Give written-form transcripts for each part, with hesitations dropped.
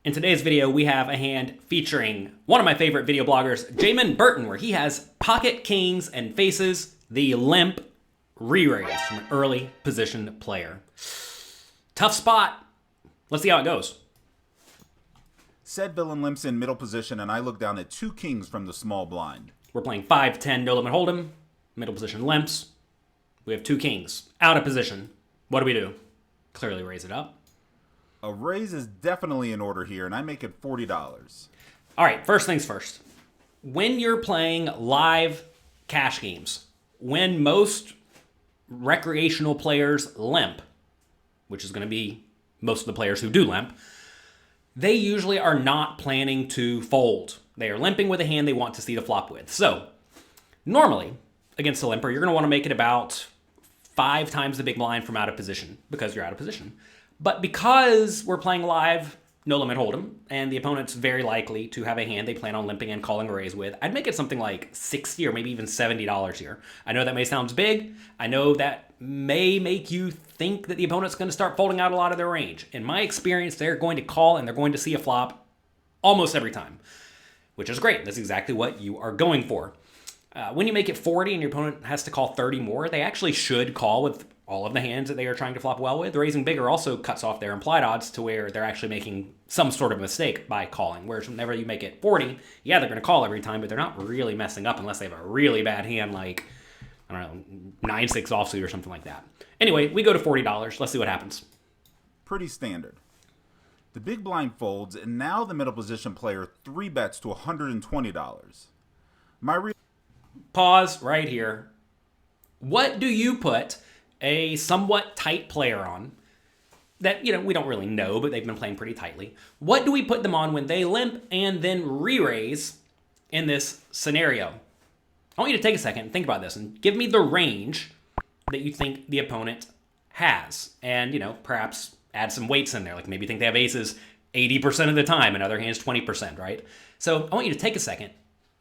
In today's video, we have a hand featuring one of my favorite video bloggers, Jaman BURTON, where he has pocket kings and faces the limp re-raise from an early position player. Tough spot. Let's see how it goes. Said villain limps in middle position, and I look down at 2 kings from the small blind. We're playing 5-10 no limit hold'em, middle position limps. We have 2 kings out of position. What do? Clearly raise it up. A raise is definitely in order here, and I make it $40. All right, first things first. When you're playing live cash games, when most recreational players limp, which is going to be most of the players who do limp, they usually are not planning to fold. They are limping with a hand they want to see the flop with. So, normally, against a limper, you're going to want to make it about 5 times the big blind from out of position, because you're out of position. But because we're playing live no limit hold'em, and the opponent's very likely to have a hand they plan on limping and calling a raise with, I'd make it something like $60 or maybe even $70 here. I know that may sound big. I know that may make you think that the opponent's going to start folding out a lot of their range. In my experience, they're going to call and they're going to see a flop almost every time, which is great. That's exactly what you are going for. When you make it 40 and your opponent has to call 30 more, they actually should call with all of the hands that they are trying to flop well with. The raising bigger also cuts off their implied odds to where they're actually making some sort of mistake by calling. Whereas whenever you make it 40, yeah, they're going to call every time, but they're not really messing up unless they have a really bad hand like, I don't know, 9-6 offsuit or something like that. Anyway, we go to $40. Let's see what happens. Pretty standard. The big blind folds, and now the middle position player 3 bets to $120. Pause right here. What do you put a somewhat tight player on that, we don't really know, but they've been playing pretty tightly? What do we put them on when they limp and then re-raise in this scenario? I want you to take a second and think about this and give me the range that you think the opponent has. And, perhaps add some weights in there. Like maybe you think they have aces 80% of the time and other hands 20%, right? So I want you to take a second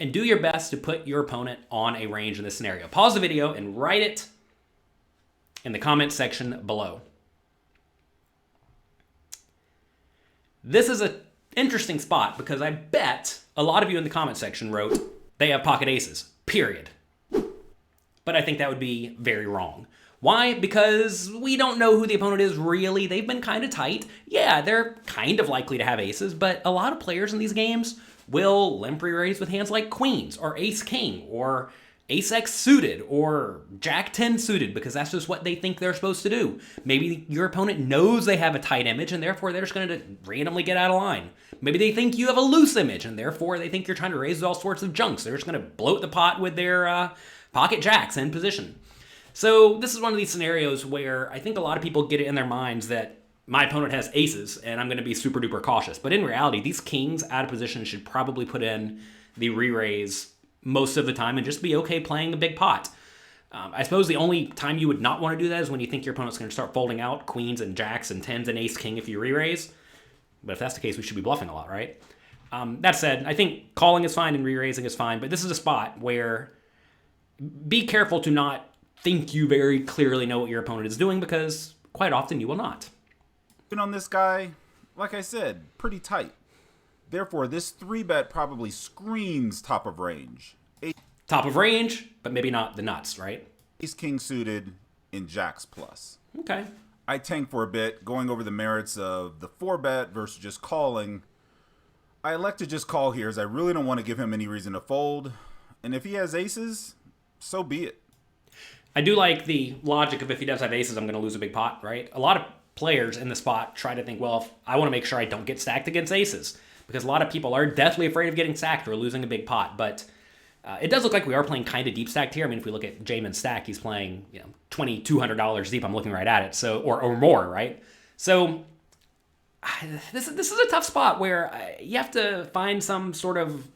and do your best to put your opponent on a range in this scenario. Pause the video and write it in the comment section below. This is an interesting spot because I bet a lot of you in the comment section wrote they have pocket aces, period. But I think that would be very wrong. Why? Because we don't know who the opponent is really. They've been kind of tight. Yeah, they're kind of likely to have aces, but a lot of players in these games will limp re-raise with hands like queens or ace-king or ace-x suited or jack-10 suited because that's just what they think they're supposed to do. Maybe your opponent knows they have a tight image and therefore they're just going to randomly get out of line. Maybe they think you have a loose image and therefore they think you're trying to raise all sorts of junks. They're just going to bloat the pot with their pocket jacks in position. So this is one of these scenarios where I think a lot of people get it in their minds that my opponent has aces and I'm going to be super duper cautious. But in reality, these kings out of position should probably put in the re-raise most of the time and just be okay playing the big pot. I suppose the only time you would not want to do that is when you think your opponent's going to start folding out queens and jacks and tens and ace-king if you re-raise. But if that's the case, we should be bluffing a lot, right? That said, I think calling is fine and re-raising is fine, but this is a spot where be careful to not think you very clearly know what your opponent is doing because quite often you will not. On this guy, like I said, pretty tight. Therefore, this 3-bet probably screams top of range. Top of range, but maybe not the nuts, right? Ace-king suited in jacks plus. Okay. I tank for a bit, going over the merits of the 4-bet versus just calling. I elect to just call here as I really don't want to give him any reason to fold. And if he has aces, so be it. I do like the logic of if he does have aces, I'm going to lose a big pot, right? A lot of players in the spot try to think, well, I want to make sure I don't get stacked against aces because a lot of people are deathly afraid of getting stacked or losing a big pot. But it does look like we are playing kind of deep stacked here. I mean, if we look at Jaman's stack, he's playing $2,200 deep. I'm looking right at it, so or more, right? So this is a tough spot where you have to find some sort of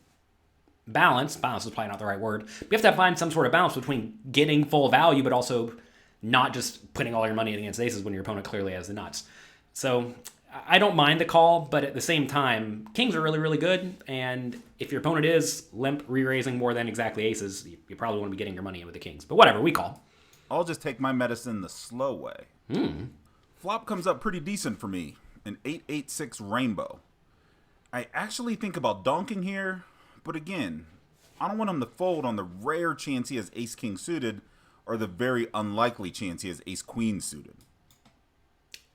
balance. Balance is probably not the right word. But you have to find some sort of balance between getting full value, but also not just putting all your money against aces when your opponent clearly has the nuts. So I don't mind the call, but at the same time, kings are really, really good. And if your opponent is limp re-raising more than exactly aces, you probably want to be getting your money in with the kings. But whatever, we call. I'll just take my medicine the slow way. Flop comes up pretty decent for me, an 8-8-6 rainbow. I actually think about donking here, but again, I don't want him to fold on the rare chance he has ace-king suited or the very unlikely chance he has ace-queen suited.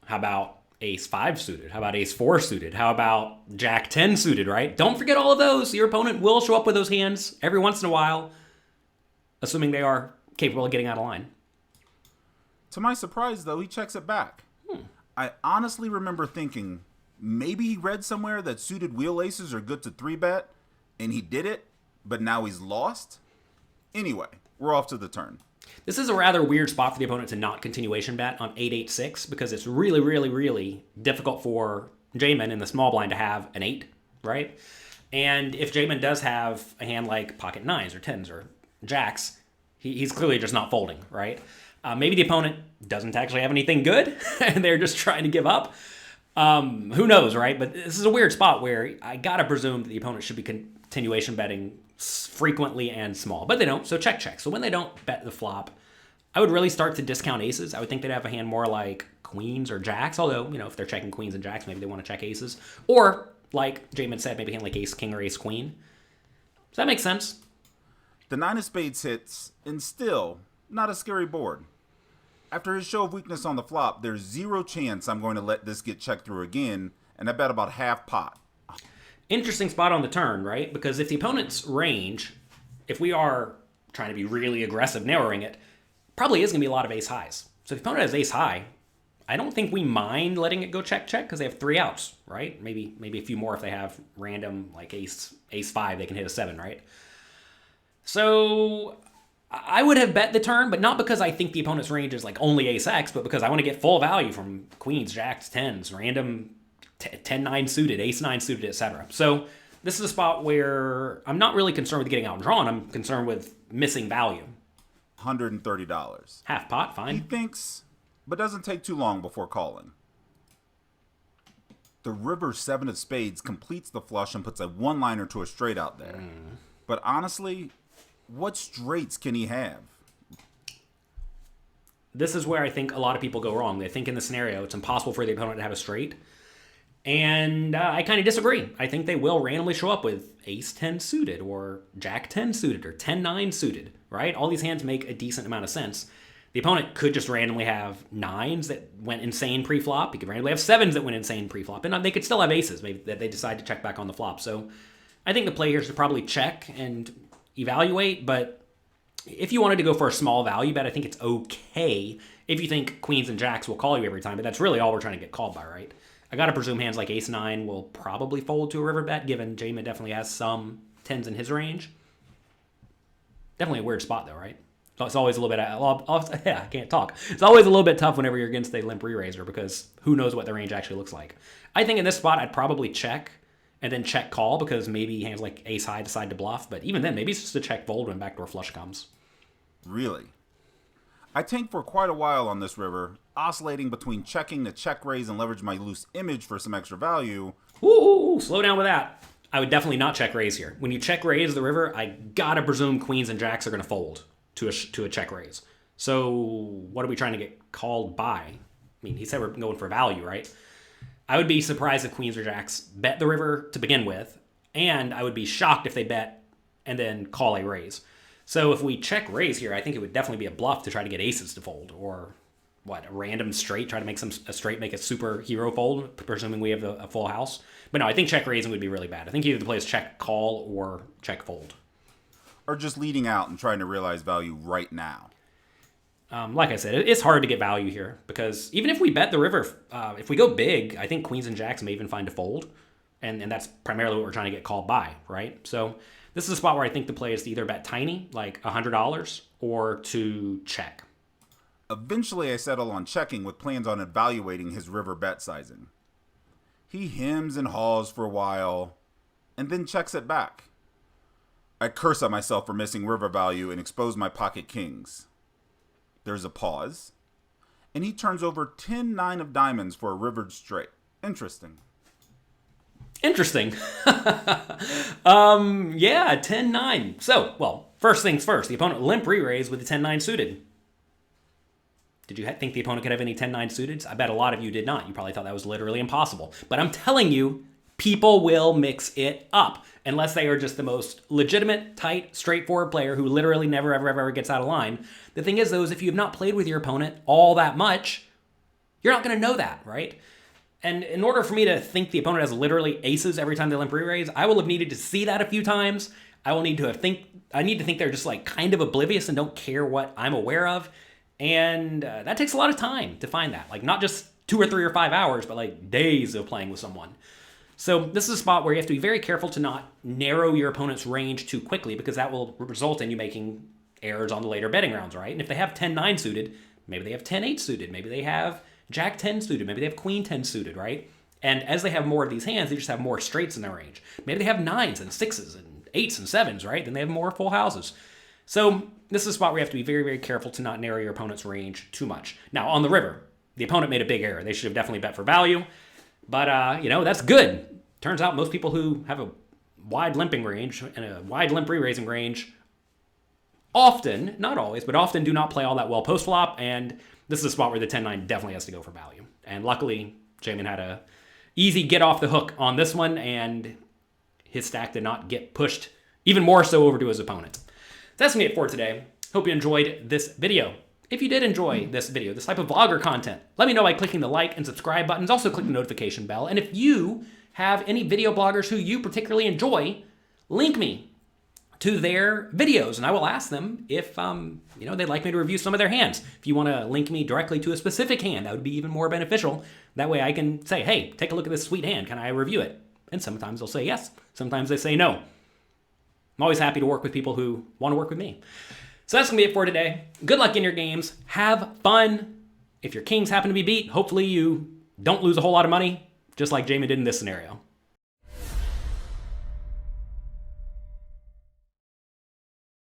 How about ace 5 suited? How about ace 4 suited? How about jack 10 suited, right? Don't forget all of those. Your opponent will show up with those hands every once in a while, assuming they are capable of getting out of line. To my surprise, though, he checks it back. I honestly remember thinking maybe he read somewhere that suited wheel aces are good to 3-bet, and he did it, but now he's lost? Anyway, we're off to the turn. This is a rather weird spot for the opponent to not continuation bet on 8-8-6 because it's really, really, really difficult for Jaman in the small blind to have an 8, right? And if Jaman does have a hand like pocket 9s or 10s or jacks, he's clearly just not folding, right? Maybe the opponent doesn't actually have anything good and they're just trying to give up. Who knows, right? But this is a weird spot where I gotta presume that the opponent should be continuation betting frequently and small, but they don't, so check. So when they don't bet the flop, I would really start to discount aces. I would think they'd have a hand more like queens or jacks, although, if they're checking queens and jacks, maybe they want to check aces. Or, like Jaman said, maybe a hand like ace king or ace queen. Does that make sense? The 9 of spades hits, and still, not a scary board. After his show of weakness on the flop, there's zero chance I'm going to let this get checked through again, and I bet about half pot. Interesting spot on the turn, right? Because if the opponent's range, if we are trying to be really aggressive narrowing it, probably is going to be a lot of ace highs. So if the opponent has ace high, I don't think we mind letting it go check because they have 3 outs, right? Maybe a few more if they have random like ace 5, they can hit a 7, right? So I would have bet the turn, but not because I think the opponent's range is like only ace X, but because I want to get full value from queens, jacks, 10s, random 10-9 suited, ace-9 suited, etc. So this is a spot where I'm not really concerned with getting outdrawn. I'm concerned with missing value. $130. Half pot, He fine. thinks, but doesn't take too long before calling. The river 7 of spades completes the flush and puts a one-liner to a straight out there. But honestly, what straights can he have? This is where I think a lot of people go wrong. They think in the scenario it's impossible for the opponent to have a straight. And I kind of disagree. I think they will randomly show up with ace 10 suited or jack 10 suited or 10-9 suited, right? All these hands make a decent amount of sense. The opponent could just randomly have 9s that went insane pre-flop. He could randomly have 7s that went insane pre-flop. And they could still have aces maybe that they decide to check back on the flop. So I think the play here is to probably check and evaluate. But if you wanted to go for a small value bet, I think it's okay if you think queens and jacks will call you every time. But that's really all we're trying to get called by, right? I got to presume hands like ace 9 will probably fold to a river bet, given Jaman definitely has some 10s in his range. Definitely a weird spot, though, right? It's always a little bit, I can't talk. It's always a little bit tough whenever you're against a limp re-raiser because who knows what the range actually looks like. I think in this spot, I'd probably check and then check call because maybe hands like ace high decide to bluff. But even then, maybe it's just a check fold when backdoor flush comes. Really? I tanked for quite a while on this river, oscillating between checking to check raise and leverage my loose image for some extra value. Ooh, slow down with that. I would definitely not check raise here. When you check raise the river, I gotta presume queens and jacks are gonna fold to a check raise. So what are we trying to get called by? I mean, he said we're going for value, right? I would be surprised if queens or jacks bet the river to begin with, and I would be shocked if they bet and then call a raise. So if we check raise here, I think it would definitely be a bluff to try to get aces to fold, or what, a random straight, try to make a straight make a superhero fold, presuming we have a full house. But no, I think check raising would be really bad. I think either the play is check call or check fold. Or just leading out and trying to realize value right now. Like I said, it's hard to get value here because even if we bet the river, if we go big, I think queens and jacks may even find a fold. And that's primarily what we're trying to get called by, right? So this is a spot where I think the play is to either bet tiny, like $100, or to check. Eventually, I settle on checking with plans on evaluating his river bet sizing. He hems and haws for a while, and then checks it back. I curse at myself for missing river value and expose my pocket kings. There's a pause, and he turns over 10-9 of diamonds for a rivered straight. Interesting. Interesting. Yeah, 10-9. So, well, first things first. The opponent limp re-raised with the 10-9 suited. Did you think the opponent could have any 10-9 suited? I bet a lot of you did not. You probably thought that was literally impossible. But I'm telling you, People will mix it up unless they are just the most legitimate, tight, straightforward player who literally never, ever, ever, ever gets out of line. The thing is, though, is if you have not played with your opponent all that much, you're not going to know that, right? And in order for me to think the opponent has literally aces every time they limp re-raise, I will have needed to see that a few times. I need to think they're just like kind of oblivious and don't care what I'm aware of. And that takes a lot of time to find that. Like not just 2 or 3 or 5 hours, but like days of playing with someone. So this is a spot where you have to be very careful to not narrow your opponent's range too quickly, because that will result in you making errors on the later betting rounds, right? And if they have 10-9 suited, maybe they have 10-8 suited, maybe they have Jack-10 suited, maybe they have Queen-10 suited, right? And as they have more of these hands, they just have more straights in their range. Maybe they have 9s and 6s and 8s and 7s, right? Then they have more full houses. So this is a spot where you have to be very, very careful to not narrow your opponent's range too much. Now, on the river, the opponent made a big error. They should have definitely bet for value. But, that's good. Turns out most people who have a wide limping range and a wide limp re-raising range often, not always, but often do not play all that well post-flop, and this is a spot where the 10-9 definitely has to go for value. And luckily, Jaman had a easy get off the hook on this one, and his stack did not get pushed even more so over to his opponent. So that's going to be it for today. Hope you enjoyed this video. If you did enjoy this video, this type of vlogger content, let me know by clicking the like and subscribe buttons. Also click the notification bell. And if you have any video bloggers who you particularly enjoy, link me to their videos, and I will ask them if they'd like me to review some of their hands. If you want to link me directly to a specific hand, that would be even more beneficial. That way I can say, hey, take a look at this sweet hand. Can I review it? And sometimes they'll say yes. Sometimes they say no. I'm always happy to work with people who want to work with me. So that's going to be it for today. Good luck in your games. Have fun. If your kings happen to be beat, hopefully you don't lose a whole lot of money, just like Jaman did in this scenario.